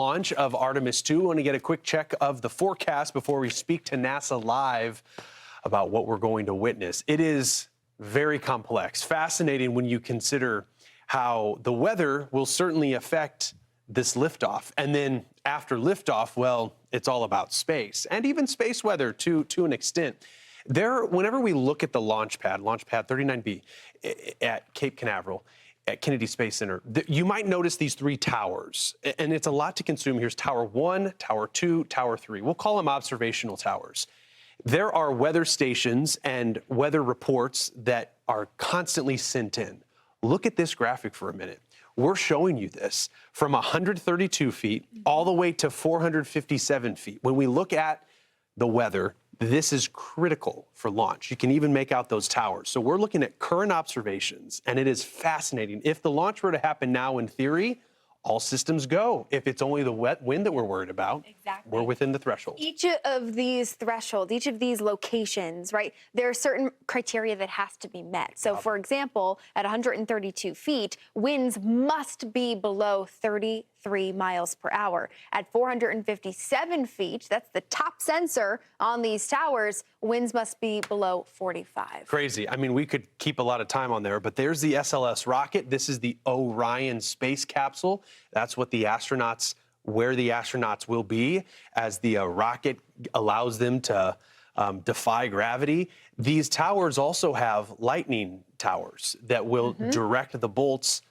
Launch of Artemis II. I want to get a quick check of the forecast before we speak to NASA live about what we're going to witness. It is very complex, fascinating when you consider how the weather will certainly affect this liftoff. And then after liftoff, well, it's all about space and even space weather to an extent. Whenever we look at the launch pad 39B at Cape Canaveral, at Kennedy Space Center, you might notice these three towers, and it's a lot to consume. Here's Tower 1, Tower 2, Tower 3. We'll call them observational towers. There are weather stations and weather reports that are constantly sent in. Look at this graphic for a minute. We're showing you this from 132 feet all the way to 457 feet. When we look at the weather, this is critical for launch. You can even make out those towers. So we're looking at current observations, and it is fascinating. If the launch were to happen now, in theory, all systems go. If it's only the wet wind that we're worried about, we're within the threshold. Each of these thresholds, each of these locations, right, there are certain criteria that has to be met. So, for example, at 132 feet, winds must be below 33 miles per hour. At 457 feet, that's the top sensor on these towers, winds must be below 45. Crazy. I mean, we could keep a lot of time on there, but there's the SLS rocket. This is the Orion space capsule. That's what where the astronauts will be as the rocket allows them to defy gravity. These towers also have lightning towers that will direct the bolts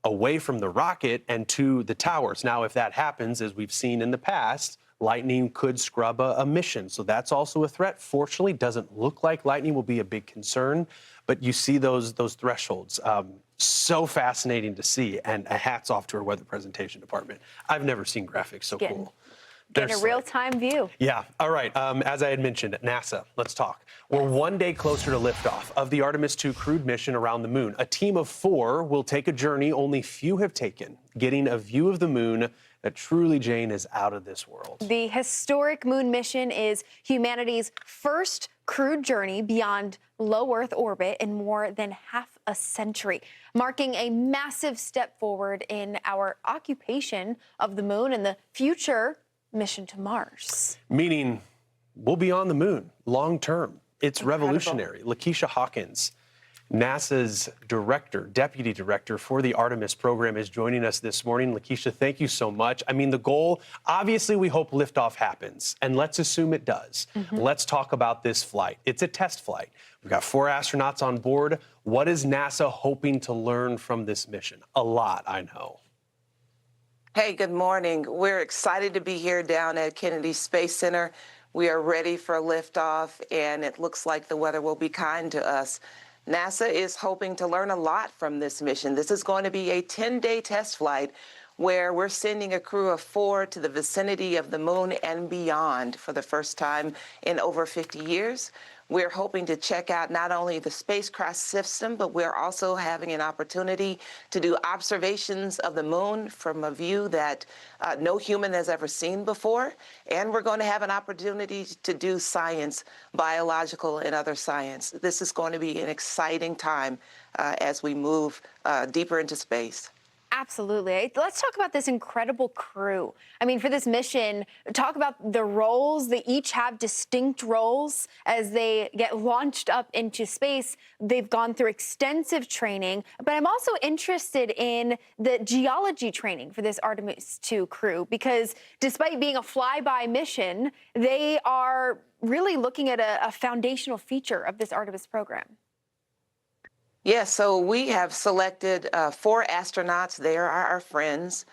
away from the rocket and to the towers. Now, if that happens, as we've seen in the past, lightning could scrub a mission. So that's also a threat. Fortunately, doesn't look like lightning will be a big concern, but you see those thresholds. So fascinating to see, and a hats off to our weather presentation department. I've never seen graphics so cool. Getting a real-time view. Yeah. All right. As I had mentioned, NASA, let's talk. We're one day closer to liftoff of the Artemis II crewed mission around the moon. A team of 4 will take a journey only few have taken, getting a view of the moon that truly, Jane, is out of this world. The historic moon mission is humanity's first crewed journey beyond low Earth orbit in more than half a century, marking a massive step forward in our occupation of the moon and the future mission to Mars. Meaning we'll be on the moon long term. It's revolutionary. Lakiesha Hawkins, NASA's deputy director for the Artemis program, is joining us this morning. Lakiesha, thank you so much. I mean, the goal, obviously, we hope liftoff happens, and let's assume it does. Let's talk about this flight. It's a test flight. We've got 4 astronauts on board. What is NASA hoping to learn from this mission? A lot, I know. Hey, good morning. We're excited to be here down at Kennedy Space Center. We are ready for liftoff, and it looks like the weather will be kind to us. NASA is hoping to learn a lot from this mission. This is going to be a 10-day test flight where we're sending a crew of 4 to the vicinity of the moon and beyond for the first time in over 50 years. We're hoping to check out not only the spacecraft system, but we're also having an opportunity to do observations of the moon from a view that no human has ever seen before. And we're going to have an opportunity to do science, biological and other science. This is going to be an exciting time as we move deeper into space. Absolutely. Let's talk about this incredible crew. I mean, for this mission, talk about the roles. They each have distinct roles as they get launched up into space. They've gone through extensive training, but I'm also interested in the geology training for this Artemis II crew, because despite being a flyby mission, they are really looking at a foundational feature of this Artemis program. Yes, so we have selected 4 astronauts. They are our friends,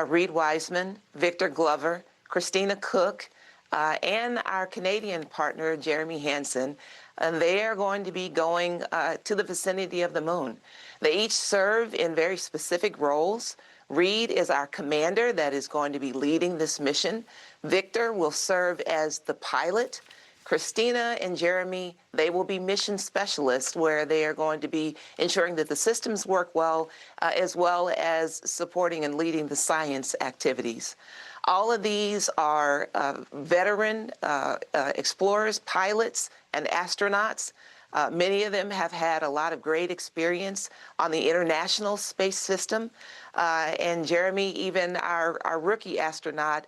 Reed Wiseman, Victor Glover, Christina Cook, and our Canadian partner, Jeremy Hansen. And they are going to be going to the vicinity of the moon. They each serve in very specific roles. Reed is our commander that is going to be leading this mission. Victor will serve as the pilot. Christina and Jeremy, they will be mission specialists, where they are going to be ensuring that the systems work well as supporting and leading the science activities. All of these are veteran explorers, pilots, and astronauts. Many of them have had a lot of great experience on the International Space System. And Jeremy, even our rookie astronaut,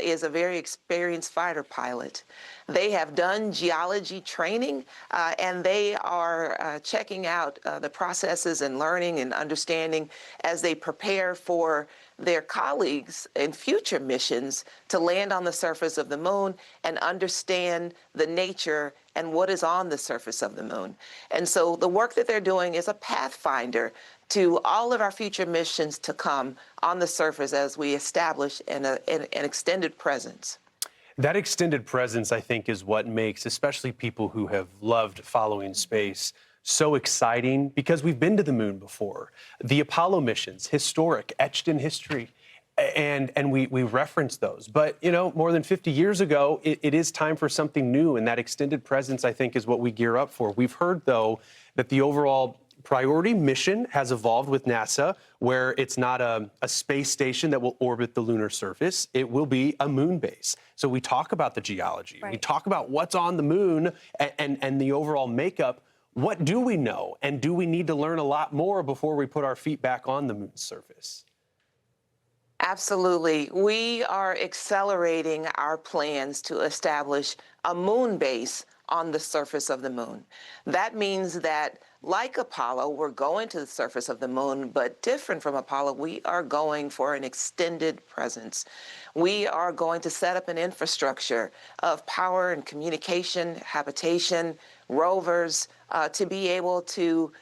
is a very experienced fighter pilot. They have done geology training, and they are checking out the processes and learning and understanding as they prepare for their colleagues in future missions to land on the surface of the moon and understand the nature and what is on the surface of the moon. And so the work that they're doing is a pathfinder to all of our future missions to come on the surface as we establish an extended presence. That extended presence, I think, is what makes, especially people who have loved following space, so exciting, because we've been to the moon before. The Apollo missions, historic, etched in history, and we reference those. But, you know, more than 50 years ago, it is time for something new, and that extended presence, I think, is what we gear up for. We've heard, though, that the overall priority mission has evolved with NASA, where it's not a space station that will orbit the lunar surface. It will be a moon base. So we talk about the geology. Right. We talk about what's on the moon and the overall makeup. What do we know? And do we need to learn a lot more before we put our feet back on the moon's surface? Absolutely. We are accelerating our plans to establish a moon base on the surface of the moon. That means that, like Apollo, we're going to the surface of the moon, but different from Apollo, we are going for an extended presence. We are going to set up an infrastructure of power and communication, habitation, rovers, to be able to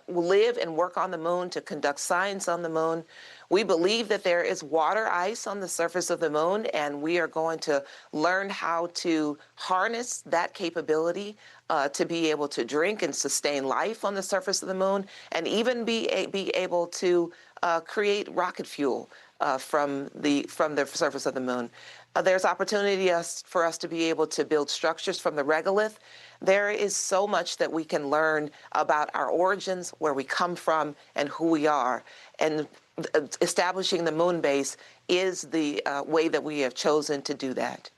live and work on the moon, to conduct science on the moon. We believe that there is water ice on the surface of the moon, and we are going to learn how to harness that capability to be able to drink and sustain life on the surface of the moon, and even be able to create rocket fuel from the surface of the moon. There's opportunity for us to be able to build structures from the regolith. There is so much that we can learn about our origins, where we come from, and who we are. And establishing the moon base is the way that we have chosen to do that.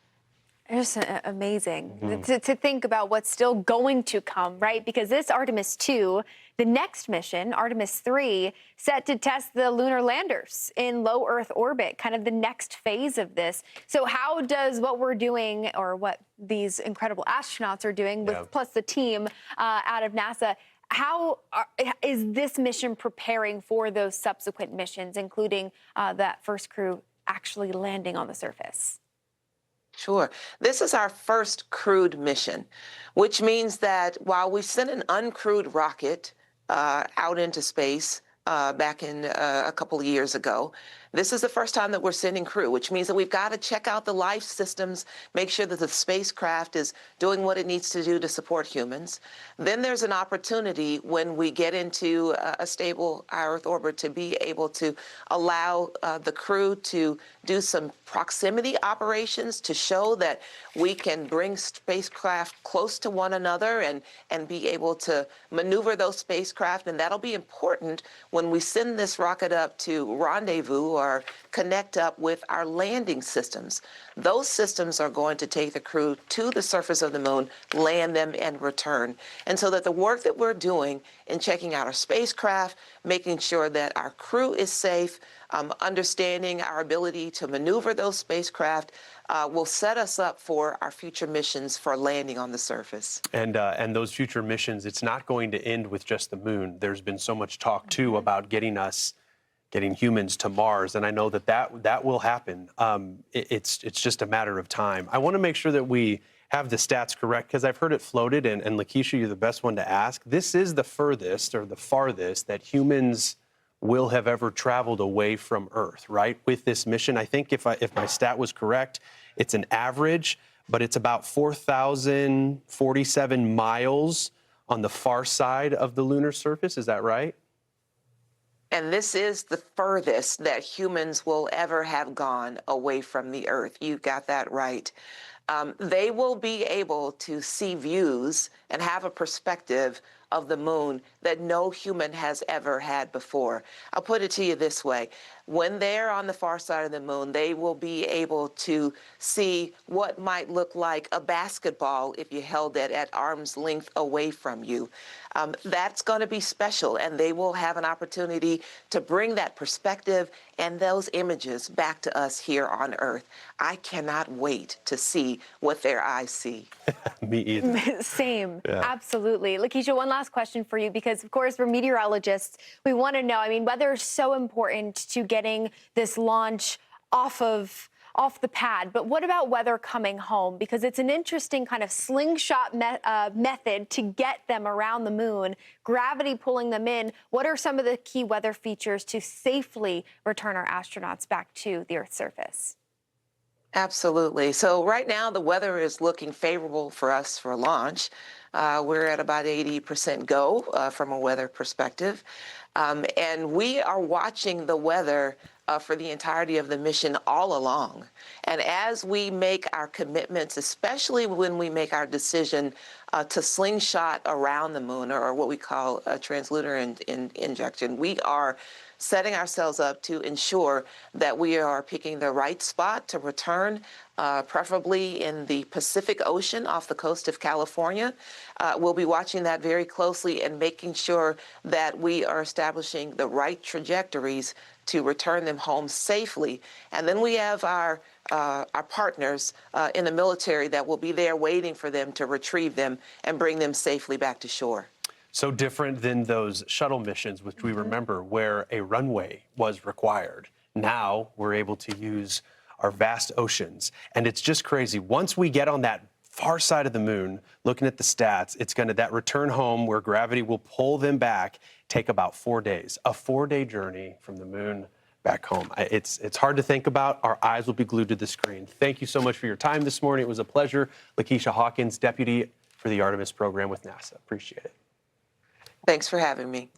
It's amazing to think about what's still going to come, right? Because this Artemis II, the next mission, Artemis III, set to test the lunar landers in low Earth orbit, kind of the next phase of this. So how does what we're doing, or what these incredible astronauts are doing, with plus the team out of NASA, how is this mission preparing for those subsequent missions, including that first crew actually landing on the surface? Sure. This is our first crewed mission, which means that while we sent an uncrewed rocket out into space back in a couple of years ago, this is the first time that we're sending crew, which means that we've got to check out the life systems, make sure that the spacecraft is doing what it needs to do to support humans. Then there's an opportunity when we get into a stable Earth orbit to be able to allow the crew to do some proximity operations to show that we can bring spacecraft close to one another and be able to maneuver those spacecraft. And that'll be important when we send this rocket up to rendezvous or connect up with our landing systems. Those systems are going to take the crew to the surface of the moon, land them, and return. And so that the work that we're doing in checking out our spacecraft, making sure that our crew is safe, understanding our ability to maneuver those spacecraft, will set us up for our future missions for landing on the surface. And those future missions, it's not going to end with just the moon. There's been so much talk, too, about getting humans to Mars, and I know that will happen. It's just a matter of time. I want to make sure that we have the stats correct, because I've heard it floated, and Lakiesha, you're the best one to ask. This is the furthest, or the farthest, that humans will have ever traveled away from Earth, right? With this mission, I think if my stat was correct, it's an average, but it's about 4,047 miles on the far side of the lunar surface. Is that right? And this is the furthest that humans will ever have gone away from the Earth. You got that right. They will be able to see views and have a perspective of the moon that no human has ever had before. I'll put it to you this way. When they're on the far side of the moon, they will be able to see what might look like a basketball if you held it at arm's length away from you. That's going to be special, and they will have an opportunity to bring that perspective and those images back to us here on Earth. I cannot wait to see what their eyes see. Me either. Same, Yeah. absolutely. Lakiesha, one last question for you, because of course we're meteorologists. We want to know, I mean, weather is so important to getting this launch off the pad, but what about weather coming home? Because it's an interesting kind of slingshot method to get them around the moon, gravity pulling them in. What are some of the key weather features to safely return our astronauts back to the Earth's surface? Absolutely. So right now the weather is looking favorable for us for launch. We're at about 80% go from a weather perspective. And we are watching the weather for the entirety of the mission all along. And as we make our commitments, especially when we make our decision to slingshot around the moon, or what we call a translunar injection, we are setting ourselves up to ensure that we are picking the right spot to return, preferably in the Pacific Ocean off the coast of California. We'll be watching that very closely and making sure that we are establishing the right trajectories to return them home safely. And then we have our partners in the military that will be there waiting for them to retrieve them and bring them safely back to shore. So different than those shuttle missions, which we remember, where a runway was required. Now we're able to use our vast oceans. And it's just crazy. Once we get on that far side of the moon, looking at the stats, it's going to, that return home where gravity will pull them back, take about 4 days. A 4-day journey from the moon back home. It's hard to think about. Our eyes will be glued to the screen. Thank you so much for your time this morning. It was a pleasure. Lakiesha Hawkins, Deputy for the Artemis program with NASA. Appreciate it. Thanks for having me.